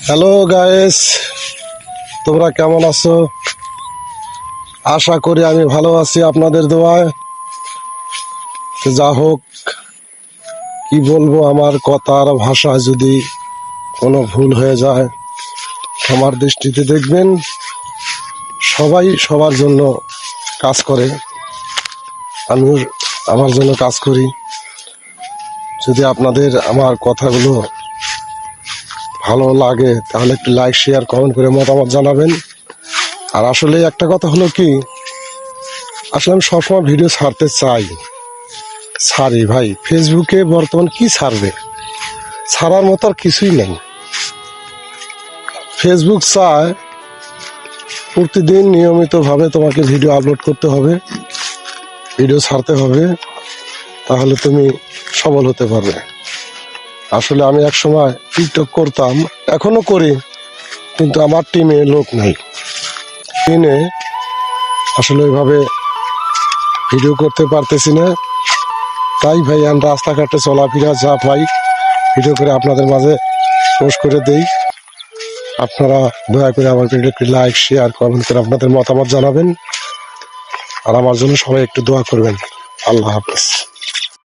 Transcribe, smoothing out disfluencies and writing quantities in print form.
Hello guys, তোমরা কেমন আছো? আশা করি আমি ভালো আছি আপনাদের দোয়ায়। যা হোক, কি বলবো, আমার কথার ভাষা যদি কোনো ভুল হয়ে যায় আমার দৃষ্টিতে দেখবেন। সবাই সবার জন্য কাজ করে, আমিও আমার জন্য কাজ করি। যদি আপনাদের আমার কথাগুলো ভালো লাগে তাহলে একটু লাইক, শেয়ার, কমেন্ট করে মতামত জানাবেন। আর আসলে একটা কথা হলো কি, আসলে আমি সবসময় ভিডিও ছাড়তে চাই, ছাড়ি ভাই। ফেসবুকে বর্তমান কি ছাড়বে, ছাড়ার মতো আর কিছুই নেই। ফেসবুক চায় প্রতিদিন নিয়মিতভাবে তোমাকে ভিডিও আপলোড করতে হবে, ভিডিও ছাড়তে হবে, তাহলে তুমি সফল হতে পারবে। আসলে আমি এক সময় টিকটক করতাম, এখনো করি, কিন্তু আমার টিমে লোক নাই, টিমে আসলে ওইভাবে ভিডিও করতে পারতেছি না। তাই ভাই আমি রাস্তাঘাটে চলাফেরা যা পাই ভিডিও করে আপনাদের মাঝে পোস্ট করে দেই। আপনারা দয়া করে আমার ভিডিও একটু লাইক, শেয়ার, কমেন্ট করে আপনাদের মতামত জানাবেন। আর আমার জন্য সবাই একটু দোয়া করবেন। আল্লাহ হাফেজ।